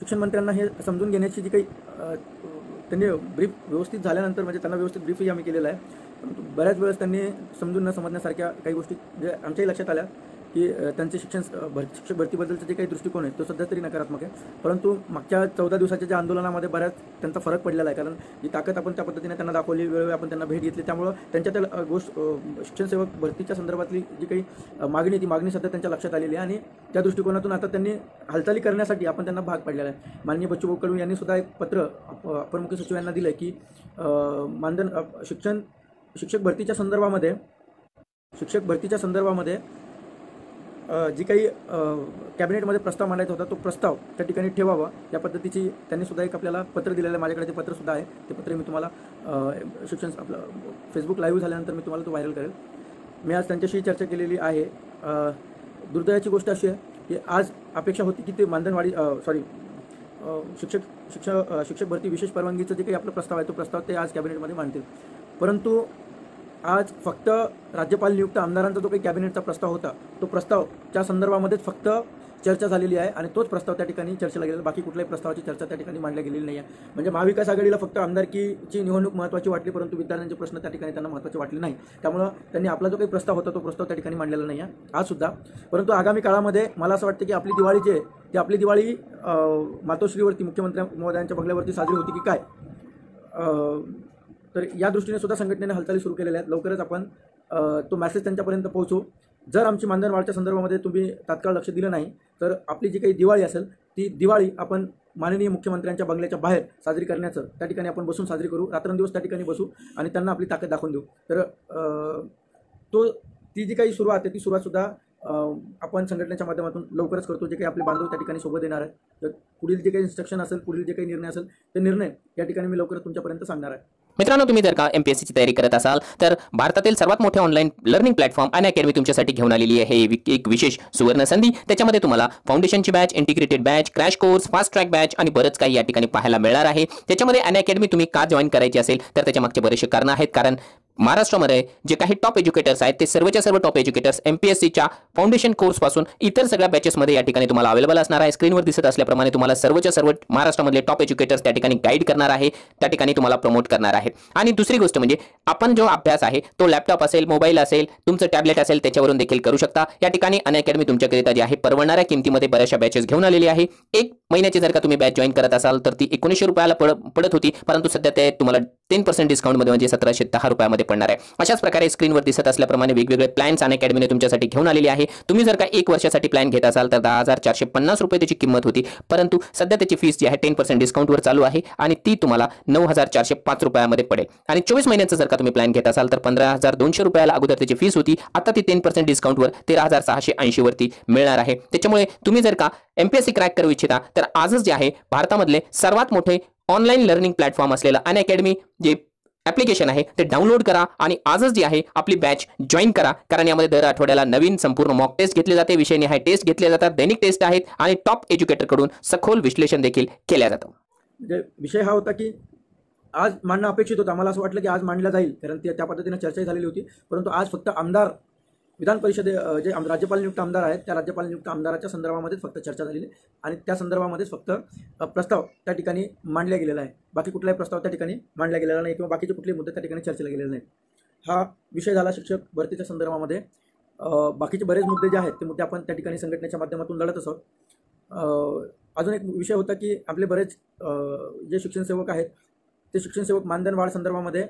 शिक्षण मंत्र्यांना हे समजून घेण्याची जी काही त्यांनी ब्रीफ व्यवस्थित झाल्यानंतर म्हणजे त्यांना व्यवस्थित ब्रीफही आम्ही केलेला आहे. परंतु बऱ्याच वेळेस त्यांनी समजून न समजण्यासारख्या काही गोष्टी म्हणजे आमच्याही लक्षात आल्या की त्यांचे शिक्षक भरतीबद्दलचा जे काही दृष्टिकोन आहे तो सध्या तरी नकारात्मक आहे. परंतु मागच्या 14 दिवसाच्या ज्या आंदोलनामध्ये बऱ्याच त्यांचा फरक पडलेला आहे. कारण जी ताकद आपण त्या पद्धतीने त्यांना दाखवली, वेळोवेळी आपण त्यांना भेट घेतली, त्यामुळं त्यांच्या त्या शिक्षण सेवक भरतीच्या संदर्भातली जी काही मागणी ती मागणी सध्या त्यांच्या लक्षात आलेली आहे आणि त्या दृष्टिकोनातून आता त्यांनी हालचाली करण्यासाठी आपण त्यांना भाग पाडलेला आहे. माननीय बच्चूभाऊ कडू यांनी सुद्धा एक पत्र अपर मुख्य सचिव यांना दिलं आहे की शिक्षक भरतीच्या संदर्भामध्ये जी काही कॅबिनेटमध्ये प्रस्ताव मांडायचा होता तो प्रस्ताव त्या ठिकाणी ठेवावा या पद्धतीची त्यांनी सुद्धा एक आपल्याला पत्र दिलेलं आहे. माझ्याकडे ते पत्रसुद्धा आहे. ते पत्र मी तुम्हाला आपलं फेसबुक लाईव्ह झाल्यानंतर मी तुम्हाला तो व्हायरल करेल. मी आज त्यांच्याशी चर्चा केलेली आहे. दुर्दैवाची गोष्ट अशी आहे की आज अपेक्षा होती की ते मानधनवाढी शिक्षक भरती विशेष परवानगीचं जे काही आपला प्रस्ताव आहे तो प्रस्ताव ते आज कॅबिनेटमध्ये मांडतील. परंतु आज फक्त राज्यपाल नियुक्त आमदारांचा जो काही कॅबिनेटचा प्रस्ताव होता तो प्रस्तावच्या संदर्भामध्येच फक्त चर्चा झालेली आहे आणि तोच प्रस्ताव त्या ठिकाणी चर्चेला गेलेला. बाकी कुठल्याही प्रस्तावाची चर्चा त्या ठिकाणी मांडल्या गेलेली नाही आहे. म्हणजे महाविकास आघाडीला फक्त आमदारकीची निवडणूक महत्त्वाची वाटली, परंतु विद्यार्थ्यांचे प्रश्न त्या ठिकाणी त्यांना महत्त्वाचे वाटले नाही. त्यामुळं त्यांनी आपला जो काही प्रस्ताव होता तो प्रस्ताव त्या ठिकाणी मांडलेला नाही आहे आज सुद्धा. परंतु आगामी काळामध्ये मला असं वाटतं की आपली दिवाळी जी आहे ती आपली दिवाळी मातोश्रीवरती मुख्यमंत्री महोदयांच्या बंगल्यावरती साजरी होती की काय, तर या दृष्टीने सुद्धा संघटनेने हालचाली सुरू केलेल्या आहेत. लवकरच आपण तो मेसेज त्यांच्यापर्यंत पोहोचू. जर आमची मानधनवाढच्या संदर्भामध्ये तुम्ही तात्काळ लक्ष दिलं नाही तर आपली जी काही दिवाळी असेल ती दिवाळी आपण माननीय मुख्यमंत्र्यांच्या बंगल्याच्या बाहेर साजरी करण्याचं त्या ठिकाणी आपण बसून साजरी करू, रात्रंदिवस त्या ठिकाणी बसू आणि त्यांना आपली ताकद दाखवून देऊ. तर ती जी काही सुरुवात आहे ती सुरुवातसुद्धा आपण संघटनेच्या माध्यमातून लवकरच करतो. जे काही आपले बांधव त्या ठिकाणी सोबत येणार आहेत, तर पुढील जे काही इन्स्ट्रक्शन असेल, पुढील जे काही निर्णय असेल ते निर्णय या ठिकाणी मी लवकरच तुमच्यापर्यंत सांगणार आहे. मित्रांनो, तुम्ही जर का एमपीएससीची तयारी करत असाल तर भारतातील सर्वात मोठे ऑनलाईन लर्निंग प्लॅटफॉर्म अनअकॅडमी तुमच्यासाठी घेऊन आलेली आहे एक विशेष सुवर्ण संधी. त्याच्यामध्ये तुम्हाला फाउंडेशनची batch, integrated batch, crash course, fast track batch आणि बरंच काही या ठिकाणी पाहायला मिळणार आहे. त्याच्यामध्ये अनअकॅडमी तुम्ही का जॉईन करायची असेल तर त्याच्या मागचे बरेचसे कारणं आहेत. कारण महाराष्ट्रामध्ये जे काही टॉप एज्युकेटर्स आहेत ते सर्वच्या सर्व टॉप एज्युकेटर्स एमपीएससीच्या फाउंडेशन कोर्स पासून इतर सगळ्या बॅचेसमध्ये या ठिकाणी तुम्हाला अवेलेबल असणार आहे. स्क्रीनवर दिसत असल्याप्रमाणे तुम्हाला सर्वच्या सर्व महाराष्ट्रामधले टॉप एज्युकेटर्स त्या ठिकाणी गाईड करणार आहे, त्या ठिकाणी तुम्हाला प्रमोट करणार आहे. आणि दुसरी गोष्ट म्हणजे आपण जो अभ्यास आहे तो लॅपटॉप असेल, मोबाईल असेल, तुमचं टॅबलेट असेल त्याच्यावरून देखील करू शकता. या ठिकाणी अनअकॅडमी तुमच्याकरिता जी आहे परवडणाऱ्या किमतीमध्ये बऱ्याचशा बॅचेस घेऊन आलेली आहे. एक महिन्याची जर का तुम्ही बॅच जॉईन करत असाल तर ती 1900 रुपयाला पडत होती, परंतु सध्या ते तुम्हाला 10% डिस्काउंटमध्ये म्हणजे 1710 रुपयामध्ये पडणार आहे. अशाच प्रकारे स्क्रीनवर दिसत असल्याप्रमाणे वेगवेगळे प्लॅन्स अनअकॅडमीने तुमच्यासाठी घेऊन आलेली आहे. तुम्ही जर का 1 वर्षासाठी प्लॅन घेत असाल तर 10,450 रुपये त्याची किंमत होती, परंतु सध्या त्याची फीस जी आहे 10% डिस्काउंटवर चालू आहे आणि ती तुम्हाला 9,405 रुपयामध्ये पडेल. आणि 24 महिन्यांचा जर का तुम्ही प्लॅन घेत असाल तर 15,200 रुपयाला अगोदर त्याची फीस होती, आता ती 10% डिस्काउंटवर 13,680 वरती मिळणार आहे. त्याच्यामुळे तुम्ही जर का एमपीएससी क्रॅक करू इच्छिता तर आजच जे आहे भारतामधले सर्वात मोठे ऑनलाईन लर्निंग प्लॅटफॉर्म असलेलं अनअकॅडमी जे ॲप्लिकेशन आहे ते डाउनलोड करा आणि आजच जी आहे आपली बॅच जॉईन करा. कारण यामध्ये दर आठवड्याला नवीन संपूर्ण मॉक टेस्ट घेतले जाते, विषयनिहाय टेस्ट घेतले जातात, दैनिक टेस्ट आहेत आणि टॉप एज्युकेटरकडून सखोल विश्लेषण देखील केल्या जातं. म्हणजे विषय हा होता की आज मांडणं अपेक्षित होतं. आम्हाला असं वाटलं की आज मांडला जाईल, कारण त्या पद्धतीने चर्चा झालेली होती. परंतु आज फक्त आमदार विधान परिषदे जे राज्यपाल नियुक्त आमदार आहेत त्या राज्यपाल नियुक्त आमदाराच्या संदर्भामध्येच फक्त चर्चा झालेली आणि त्या संदर्भामध्येच फक्त प्रस्ताव त्या ठिकाणी मांडला गेलेला आहे. बाकी कुठलाही प्रस्ताव त्या ठिकाणी मांडला गेलेला नाही किंवा बाकीचे कुठलेही मुद्दे त्या ठिकाणी चर्चेला गेलेले नाहीत. हा विषय झाला शिक्षक भरतीच्या संदर्भामध्ये. बाकीचे बरेच मुद्दे जे आहेत ते मुद्दे आपण त्या ठिकाणी संघटनेच्या माध्यमातून लढत आहोत. अजून एक विषय होता की आपले बरेच जे शिक्षणसेवक आहेत ते शिक्षणसेवक मानधन वाढ संदर्भामध्ये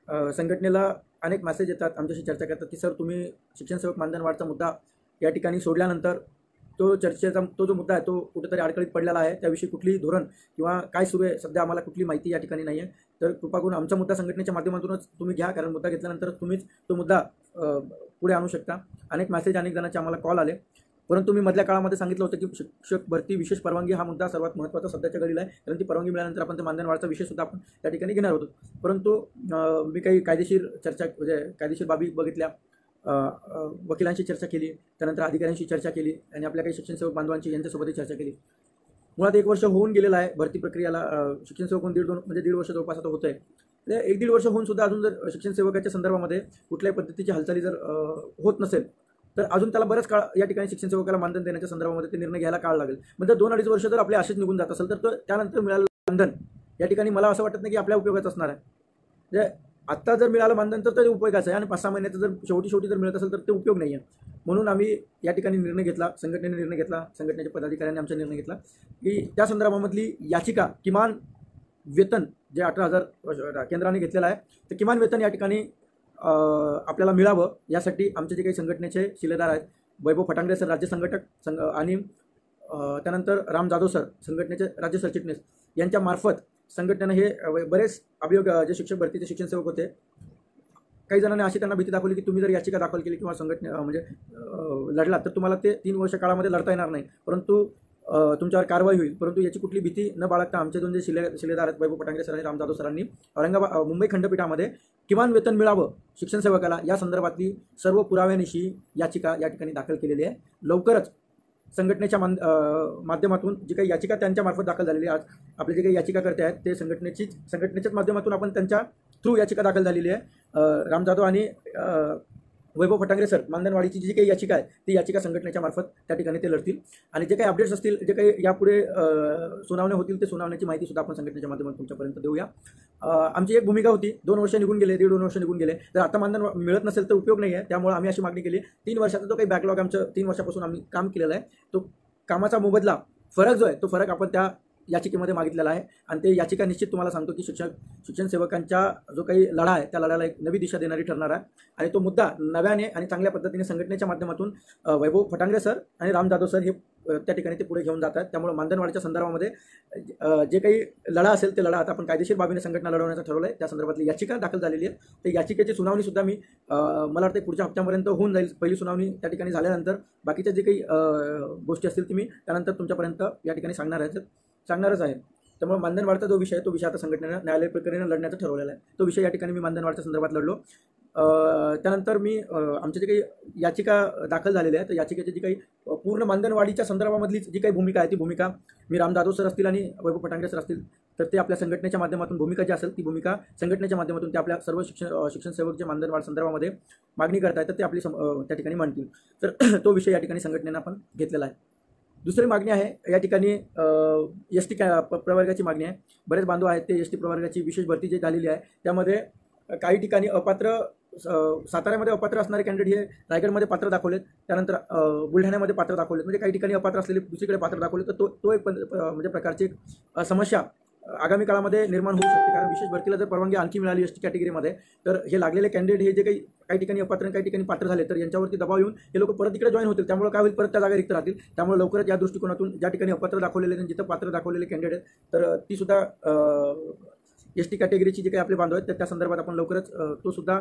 संघटनेला अनेक मेसेज येतात, आमच्याशी चर्चा करतात की सर तुम्ही शिक्षणसेवक मानधन वाढचा मुद्दा या ठिकाणी सोडल्यानंतर तो जो मुद्दा आहे तो कुठेतरी अडकळीत पडलेला आहे. त्याविषयी कुठलीही धोरण किंवा काय सुरू आहे सध्या आम्हाला कुठली माहिती या ठिकाणी नाही आहे. तर कृपा करून आमचा मुद्दा संघटनेच्या माध्यमातूनच तुम्ही घ्या, कारण मुद्दा घेतल्यानंतर तुम्हीच तो मुद्दा पुढे आणू शकता. अनेक मेसेज, अनेक जणांचे आम्हाला कॉल आले. परंतु मी मधल्या काळामध्ये सांगितलं होतं की शिक्षक भरती विशेष परवानगी हा मुद्दा सर्वात महत्त्वाचा सध्याच्या घडीला आहे, कारण ती परवानगी मिळाल्यानंतर आपण ते मानधन वाढचा विषयसुद्धा आपण त्या ठिकाणी घेणार होतो. परंतु मी काही कायदेशीर बाबी बघितल्या, वकिलांशी चर्चा केली, त्यानंतर अधिकाऱ्यांशी चर्चा केली आणि आपल्या काही शिक्षणसेवक बांधवांची यांच्यासोबतही चर्चा केली. मुळात 1 वर्ष होऊन गेलेलं आहे भरती प्रक्रियाला. शिक्षणसेवक होऊन दीड वर्ष जवळपास आता होतं आहे. 1-1.5 वर्ष होऊन सुद्धा अजून जर शिक्षणसेवकाच्या संदर्भामध्ये कुठल्याही पद्धतीची हालचाली जर होत नसेल तर अजून त्याला बरंच काळ या ठिकाणी शिक्षण सेवकाला मानधन देण्याच्या संदर्भामध्ये ते निर्णय घ्यायला काळ लागेल. म्हणजे 2-2.5 वर्ष जर आपले असेच निघून जात असेल तर त्यानंतर मिळालेलं मानधन या ठिकाणी मला असं वाटत नाही की आपल्या उपयोगाचं असणार आहे. म्हणजे आत्ता जर मिळालं मानधन तर ते उपयोगाचं आहे आणि 5-6 महिन्याचं जर शेवटी जर मिळत असेल तर ते उपयोग नाही आहे. म्हणून आम्ही या ठिकाणी निर्णय घेतला, संघटनेने निर्णय घेतला, संघटनेच्या पदाधिकाऱ्यांनी आमचा निर्णय घेतला की त्या संदर्भामधली याचिका किमान वेतन जे 18,000 केंद्राने घेतलेलं आहे तर किमान वेतन या ठिकाणी आपल्याला मिळावं यासाठी आमचे जे काही संघटनेचे शिलेदार आहेत, वैभव फटांगरे सर राज्य संघटक आणि त्यानंतर राम जाधव सर संघटनेचे राज्य सरचिटणीस यांच्या मार्फत संघटनेनं हे बरेच अभियोग जे शिक्षक भरतीचे शिक्षण सेवक होते, काही जणांनी अशी त्यांना भीती दाखवली की तुम्ही जर याचिका दाखल केली किंवा म्हणजे लढला तर तुम्हाला ते 3 वर्ष काळामध्ये लढता येणार नाही, परंतु तुमच्यावर कारवाई होईल. परंतु याची कुठली भीती न बाळगता आमचे 2 जे शिलेदार आहेत वैभव फटांगरे सर आणि राम जाधव सरांनी मुंबई खंडपीठामध्ये किमान वेतन मिळावं शिक्षण सेवकाला या संदर्भातली सर्व पुराव्यानिशी याचिका या ठिकाणी दाखल केलेली आहे. लवकरच संघटनेच्या माध्यमातून जी काही याचिका त्यांच्या मार्फत दाखल झालेली आहे, आज आपले जे काही याचिकाकर्ते आहेत ते संघटनेच्याच माध्यमातून आपण त्यांच्या थ्रू याचिका दाखल झालेली आहे. राम जाधव आणि वैभव फटांगरे सर मानधनवाढीची जी काही याचिका आहे ती याचिका संघटनेच्या मार्फत त्या ठिकाणी ते लढतील आणि जे काही अपडेट्स असतील, जे काही यापुढे सुनावण्या होतील ते सुनावण्याची माहिती सुद्धा आपण संघटनेच्या माध्यमातून तुमच्यापर्यंत देऊया. आमची एक भूमिका होती, 2 वर्ष निघून गेले, 1.5-2 वर्ष निघून गेले, तर आता मानधन मिळत नसेल तर उपयोग नाही आहे. त्यामुळे आम्ही अशी मागणी केली, 3 वर्षाचा जो काही बॅकलॉग आमचं 3 वर्षापासून आम्ही काम केलेलं आहे तो कामाचा मोबदला फरक जो आहे तो फरक आपण त्या याचिकेमध्ये मागितलेला आहे आणि ते याचिका निश्चित तुम्हाला सांगतो की शिक्षण सेवकांच्या जो काही लढा आहे त्या लढ्याला एक नवी दिशा देणारी ठरणार आहे आणि तो मुद्दा नव्याने आणि चांगल्या पद्धतीने संघटनेच्या माध्यमातून वैभव फटांगरे सर आणि राम जाधव सर हे त्या ठिकाणी ते पुढे घेऊन जात आहेत. त्यामुळे मानधनवाढीच्या संदर्भामध्ये जे काही लढा असेल ते लढा आता आपण कायदेशीर बाबीने संघटना लढवण्याचं ठरवलं आहे. त्या संदर्भातली याचिका दाखल झालेली आहे. त्या याचिकेची सुनावणीसुद्धा मी मला वाटते पुढच्या हप्त्यापर्यंत होऊन जाईल. पहिली सुनावणी त्या ठिकाणी झाल्यानंतर बाकीच्या जे काही गोष्टी असतील ती मी त्यानंतर तुमच्यापर्यंत या ठिकाणी सांगणारच आहे. त्यामुळे मानधनवाढचा जो विषय आहे तो विषय आता संघटनेनं न्यायालय प्रक्रियेनं लढण्याचं ठरवलेलं आहे. तो विषय या ठिकाणी मी मानधनवाढच्या संदर्भात लढलो. त्यानंतर मी आमच्या जे काही याचिका दाखल झालेल्या आहे तर याचिकेची जी काही पूर्ण मानधनवाढीच्या संदर्भामधली जी काही भूमिका आहे ती भूमिका मी राम जाधव सर असतील आणि वैभव फटांगरे सर असतील तर ते आपल्या संघटनेच्या माध्यमातून भूमिका जी असेल ती भूमिका संघटनेच्या माध्यमातून ते आपल्या सर्व शिक्षण सेवक जे मानधनवाढ संदर्भामध्ये मागणी करतायत तर ते आपली त्या ठिकाणी मांडतील. तर तो विषय या ठिकाणी संघटनेनं आपण घेतलेला आहे. दुसरी मागणी आहे या ठिकाणी ST प्रवर्गाची मागणी आहे. बरेच बांधव आहेत ते ST प्रवर्गाची विशेष भरती जी झालेली आहे त्यामध्ये काही ठिकाणी अपात्र, साताऱ्यामध्ये अपात्र असणारे कॅन्डिडेट हे रायगडमध्ये पात्र दाखवलेत, त्यानंतर बुलढाण्यामध्ये पात्र दाखवलेत, म्हणजे काही ठिकाणी अपात्र असलेले दुसरीकडे पात्र दाखवले. तर तो एक म्हणजे प्रकारची समस्या आगामी काळामध्ये निर्माण होऊ शकते. कारण विशेष भरतीला जर परवानगी आणखी मिळाली ST कॅटेगरीमध्ये तर हे लागलेले कॅन्डिडेट हे जे काही ठिकाणी अपात्र काही ठिकाणी पात्र झाले तर यांच्यावरती दबाव येऊन हे लोक परत इकडे जॉईन होतील. त्यामुळे काय होईल, परत त्या जागा रिक्त राहतील. त्यामुळे लवकरच या दृष्टिकोनातून ज्या ठिकाणी अपात्र दाखवलेले आणि जिथं पात्र दाखवलेले कॅन्डिडेट तर ती सुद्धा ST कॅटेगरीची जे काही आपले बांधव आहेत तर त्या संदर्भात आपण लवकरच तो सुद्धा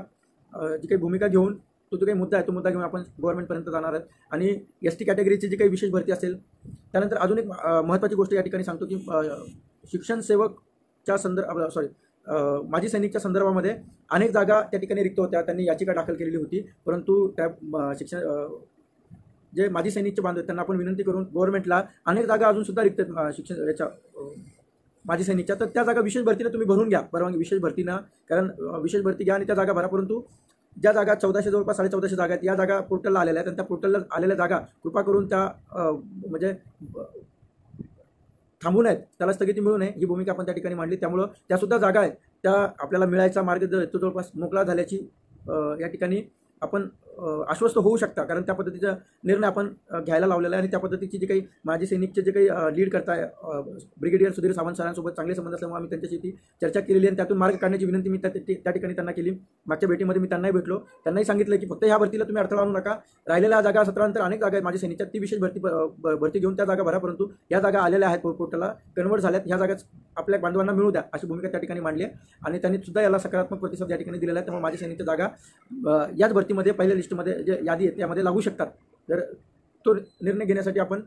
जी काही भूमिका घेऊन तो जो काही मुद्दा आहे तो मुद्दा घेऊन आपण गव्हर्नमेंटपर्यंत जाणार आहेत. आणि ST कॅटेगरीची जी काही विशेष भरती असेल त्यानंतर अजून एक महत्त्वाची गोष्ट या ठिकाणी सांगतो की शिक्षण सेवकच्या माजी सैनिकच्या संदर्भामध्ये अनेक जागा त्या ठिकाणी रिक्त होत्या. त्यांनी याचिका दाखल केलेली होती, परंतु त्या जे माजी सैनिकचे बांधव आहेत त्यांना आपण विनंती करून गव्हर्नमेंटला अनेक जागा अजूनसुद्धा रिक्त शिक्षण याच्या माजी सैनिकच्या तर त्या जागा विशेष भरतीनं तुम्ही भरून घ्या, परवानगी विशेष भरतीनं, कारण विशेष भरती घ्या आणि त्या जागा भरा. परंतु ज्या जागा 1400 जवळपास 1450 जागा आहेत या जागा पोर्टलला आलेल्या आहेत आणि त्या पोर्टलला आलेल्या जागा कृपा करून त्या म्हणजे थांबू नयेत, त्याला स्थगिती मिळू नये ही भूमिका आपण त्या ठिकाणी मांडली. त्यामुळं त्यासुद्धा जागा आहेत त्या आपल्याला मिळायचा मार्ग जो जवळपास मोकळा झाल्याची या ठिकाणी आपण आश्वस्त होऊ शकता, कारण त्या पद्धतीचा निर्णय आपण घ्यायला लावलेला आहे. आणि त्या पद्धतीची जे काही माजी सैनिकचे जे काही लीड करताय ब्रिगेडियर सुधीर सावंत सरांसोबत चांगले संबंध असल्यामुळे आम्ही त्यांच्याशी ती चर्चा केलेली आणि त्यातून मार्ग काढण्याची विनंती मी त्या ठिकाणी त्यांना केली. मागच्या भेटीमध्ये मी त्यांनाही भेटलो, त्यांनाही सांगितलं की फक्त ह्या भरतीला तुम्ही अडथळा आणू नका, राहिलेल्या जागा 17 नंतर अनेक जागा आहेत माझी सैनिकच्या ती विशेष भरती घेऊन त्या जागा भरा, परंतु या जागा आलेल्या आहेत पोर्टलला कन्वर्ट झाल्यात, ह्या जागाच आपल्या बांधवांना मिळू द्या अशी भूमिका त्या ठिकाणी मांडली आहे. आणि त्यांनी सुद्धा याला सकारात्मक प्रतिसाद या ठिकाणी दिलेला आहे. त्यामुळे माझी सैनिकच्या जागा याच भरतीमध्ये पहिल्या लिस्टमध्ये जे यादी आहे त्यामध्ये लागू शकतात. तर तो निर्णय घेण्यासाठी आपण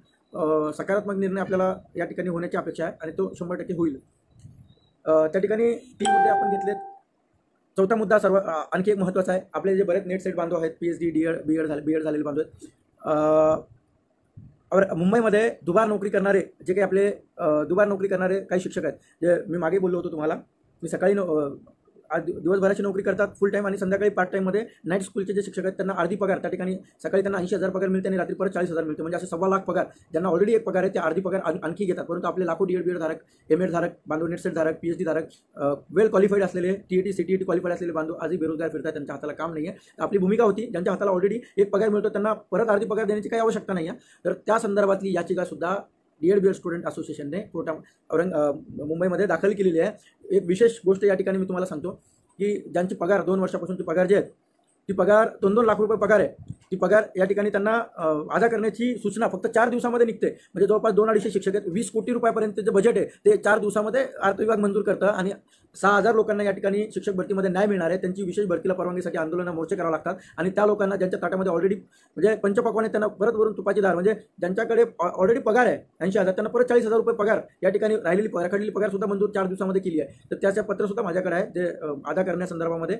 सकारात्मक निर्णय आपल्याला या ठिकाणी होण्याची अपेक्षा आहे आणि तो 100% होईल. त्या ठिकाणी 3 मुद्दे आपण घेतलेत. चौथा मुद्दा आणखी एक महत्त्वाचा आहे. आपले जे बरेच नेट सेट बांधव आहेत, PhD BEd झालेले बांधव आहेत, मुंबईमध्ये दुबार नोकरी करणारे जे काही आपले दुबार नोकरी करणारे काही शिक्षक आहेत, जे मी मागे बोललो होतो तुम्हाला, मी सकाळी आज दिवसभराची नोकरी करतात फुल टाईम आणि संध्याकाळी पार्ट टाईममध्ये नाईट स्कूलचे जे शिक्षक आहेत त्यांना अर्धी पगार त्या ठिकाणी सकाळी त्यांना 80,000 पगार मिळते आणि रात्री परत 40,000 मिळते, म्हणजे असे 1.25 लाख पगार ज्यांना ऑलरेडी एक पगार आहे ते अर्धी पगार आणखी घेतात. परंतु आपले लाखो DED धारक, MAD धारक बांधव, नेट सेट धारक, PhD धारक, वेल क्वालिफाईड असलेले, TET CTET क्वालिफाईड असलेले बांधव आजही बेरोजगार फिरतात, त्यांच्या हाताला काम नाही आहे. आपली भूमिका होती ज्यांच्या हाताला ऑलरेडी एक पगार मिळतो त्यांना परत अर्धी पगार देण्याची काही आवश्यकता नाही आहे. तर त्या संदर्भातली याचिका सुद्धा DED स्टुडंट असोसिएशनने मुंबईमध्ये दाखल केलेली आहे. एक विशेष गोष्ट या ठिकाणी मी तुम्हाला सांगतो की ज्यांची पगार 2 वर्षापासूनची पगार जी आहे ती पगार 2-2 लाख रुपये पगार आहे, ती पगार या ठिकाणी त्यांना अदा करण्याची सूचना फक्त 4 दिवसामध्ये निघते. म्हणजे जवळपास 2-250 शिक्षक आहेत, 20 कोटी रुपयापर्यंत जे बजेट आहे ते 4 दिवसामध्ये अर्थ विभाग मंजूर करतं आणि 6,000 लोकांना या ठिकाणी शिक्षक भरतीमध्ये न्याय मिळणार आहे. त्यांची विशेष भरतीला परवानगीसाठी आंदोलन मोर्चे करावे लागतात आणि त्या लोकांना ज्यांच्या ताटामध्ये ऑलरेडी म्हणजे पंचपक्वाने त्यांना परत वरून तुपाची धार, म्हणजे ज्यांच्याकडे ऑलरेडी पगार आहे 80,000 त्यांना परत 40,000 रुपये पगार या ठिकाणी रखडलेली पगार सुद्धा मंजूर 4 दिवसामध्ये केली आहे. तर त्याचं पत्र सुद्धा माझ्याकडे आहे जे अदा करण्यासंदर्भामध्ये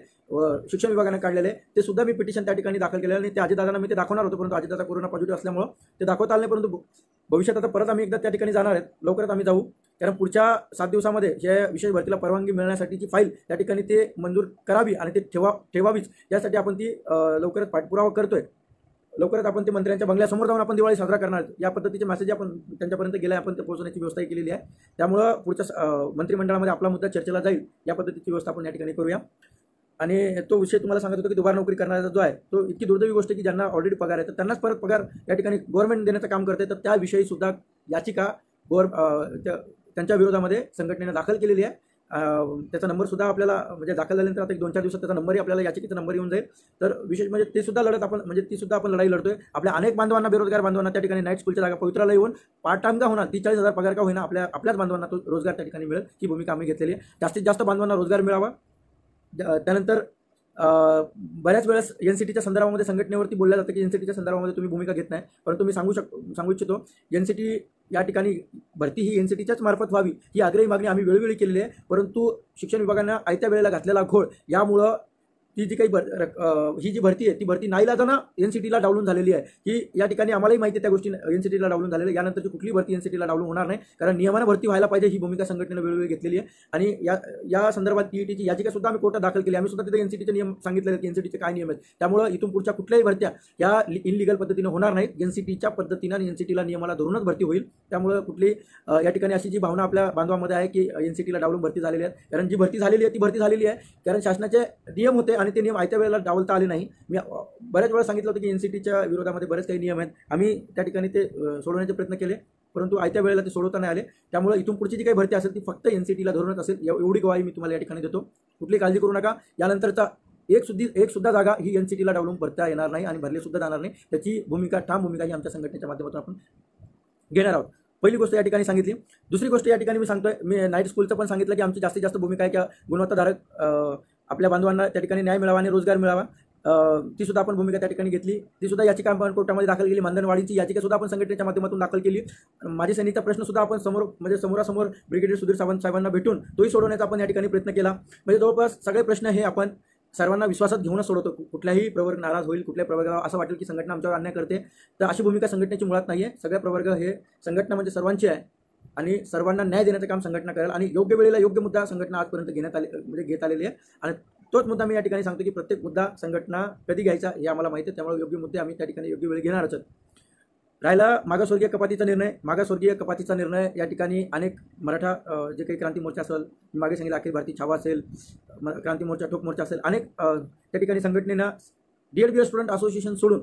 शिक्षण विभागाने काढलेले, ते सुद्धा मी पिटिशन त्या ठिकाणी दाखल केलेलं आणि ते अजितदादांना मी ते दाखवणार होतो, परंतु अजितदादा कोरोना पॉझिटिव्ह असल्यामुळे ते दाखवता आले नाही. परंतु भविष्यात आता परत आम्ही एकदा त्या ठिकाणी जाणार आहेत, लवकरच आम्ही जाऊ, कारण पुढच्या 7 दिवसामध्ये जे विशेष भरतीला परवानगी मिळण्यासाठीची फाईल त्या ठिकाणी ते मंजूर करावी आणि ते ठेवावीच यासाठी आपण ती लवकरच पाठपुरावा करतोय. लवकरच आपण ते मंत्र्यांच्या बंगल्यासमोर जाऊन आपण दिवाळी साजरा करणार आहेत. या पद्धतीचे मेसेज आपण त्यांच्यापर्यंत गेल्या आपण ते पोहोचवण्याची व्यवस्थाही केलेली आहे. त्यामुळं पुढच्या मंत्रिमंडळामध्ये आपला मुद्दा चर्चेला जाईल, या पद्धतीची व्यवस्था आपण या ठिकाणी करूया. आणि तो विषय तुम्हाला सांगत होतो की दुबार नोकरी करणारा जो आहे तो इतकी दुर्दैवी गोष्ट की ज्यांना ऑलरेडी पगार आहे तर त्यांनाच परत पगार या ठिकाणी गव्हर्नमेंट देण्याचं काम करते. तर त्याविषयी सुद्धा याचिका त्यांच्या विरोधामध्ये संघटनेने दाखल केलेली आहे. त्याचा नंबर सुद्धा आपल्याला म्हणजे दाखल झाल्यानंतर आता 1-2-4 दिवसात त्याचा नंबरही आपल्याला याचिकेचा नंबर येऊन जाईल. तर विशेष म्हणजे ते सुद्धा लढत आपण म्हणजे ती सुद्धा आपण लढाई लढतोय. आपल्या अनेक बांधवांना, बेरोजगार बांधवांना त्या ठिकाणी नाईट स्कूलच्या जागा पवित्राला येऊन पार्ट टाइम का होणार 40,000 पगार का होईना आपल्याच बांधवांना तो रोजगार त्या ठिकाणी मिळेल ही भूमिका आम्ही घेतलेली आहे. जास्तीत जास्त बांधवांना रोजगार मिळावा. त्यानंतर बऱ्याच वेळेस NCTच्या संदर्भामध्ये संघटनेवरती बोललं जातं की NCTच्या संदर्भामध्ये तुम्ही भूमिका घेत नाही, परंतु मी सांगू इच्छितो NCT या ठिकाणी भरती ही NCTच्याच मार्फत व्हावी ही आग्रही मागणी आम्ही वेळोवेळी केलेली आहे. परंतु शिक्षण विभागानं आयत्या वेळेला घातलेला घोळ यामुळं ती जी काही ही जी भरती आहे ती भरती नाईलाजानं NCTला डावलून झालेली आहे. ही या ठिकाणी आम्हालाही माहिती आहे त्या गोष्टी NCTला डावलून झालेल्या. यानंतरची कुठली भरती NCTला डावलून होणार नाही, कारण नियमानं भरती व्हायला पाहिजे ही भूमिका संघटनेनं वेळोवेळी घेतलेली आहे. आणि या संदर्भात TETची याचिका सुद्धा आम्ही कोर्टात दाखल केली. आम्ही सुद्धा तिथे NCTचे नियम सांगितलेले की NCTचे काय नियम आहेत. त्यामुळे इथून पुढच्या कुठल्याही भरत्या या इनलिगल पद्धतीने होणार नाहीत. NCTच्या पद्धतीनं आणि NCTला नियमाला धरूनच भरती होईल. त्यामुळे कुठली या ठिकाणी अशी जी भावना आपल्या बांधवांमध्ये आहे की NCTला डावलून भरती झालेली आहे, कारण जी भरती झालेली आहे ती भरती झालेली आहे कारण शासनाचे नियम होते आणि ते नियम आयत्या वेळेला डावलता आले नाही. मी बऱ्याच वेळा सांगितलं होतं की NCTच्या विरोधामध्ये बरेच काही नियम आहेत, आम्ही त्या ठिकाणी ते सोडवण्याचे प्रयत्न केले, परंतु आयत्या वेळेला ते सोडवता नाही आले. त्यामुळे इथून पुढची जी काही भरती असेल ती फक्त NCTला धरूनच असेल एवढी ग्वाही मी तुम्हाला या ठिकाणी देतो. कुठली काळजी करू नका. यानंतरचा एक सुद्धा जागा ही NCTला डावलून भरता येणार नाही आणि भरली सुद्धा जाणार नाही. त्याची भूमिका, ठाम भूमिका ही आमच्या संघटनेच्या माध्यमातून आपण घेणार आहोत. पहिली गोष्ट या ठिकाणी सांगितली. दुसरी गोष्ट या ठिकाणी मी सांगतोय, मी नाईट स्कूलचं पण सांगितलं की आमची जास्तीत जास्त भूमिका आहे की गुणवत्ताधारक आपल्या बांधवांना त्या ठिकाणी न्याय मिळावा आणि रोजगार मिळावा. ती सुद्धा आपण भूमिका त्या ठिकाणी घेतली. ती सुद्धा याचिका आपण कोर्टामध्ये दाखल केली. मानधनवाढीची याचिका सुद्धा आपण संघटनेच्या माध्यमातून दाखल केली. माझी सैनिकचा प्रश्न सुद्धा आपण समोरासमोर ब्रिगेडियर सुधीर सावंत साहेबांना भेटून तोही सोडवण्याचा आपण या ठिकाणी प्रयत्न केला. म्हणजे जवळपास सगळे प्रश्न हे आपण सर्वांना विश्वासात घेऊनच सोडवतो. कुठल्याही प्रवर्ग नाराज होईल, कुठल्याही प्रवर्गाला असं वाटेल की संघटना आमच्यावर अन्याय करते, तर अशी भूमिका संघटनेची मुळात नाही आहे. सगळे प्रवर्ग हे संघटना म्हणजे सर्वांची आहे आणि सर्वांना न्याय देण्याचं काम संघटना करेल आणि योग्य वेळेला योग्य मुद्दा संघटना आजपर्यंत घेत आलेली आहे. आणि तोच मुद्दा मी या ठिकाणी सांगतो की प्रत्येक मुद्दा संघटना कधी घ्यायचा हे आम्हाला माहिती आहे. त्यामुळे योग्य मुद्दे आम्ही त्या ठिकाणी योग्य वेळी घेणारच आहोत. राहिला मागासवर्गीय कपातीचा निर्णय या ठिकाणी अनेक मराठा जे काही क्रांती मोर्चा असेल, मागे सांगितलं अखिल भारतीय छावा असेल, क्रांती मोर्चा, ठोक मोर्चा असेल, अनेक त्या ठिकाणी संघटनेनं DED स्टुडंट असोसिएशन सोडून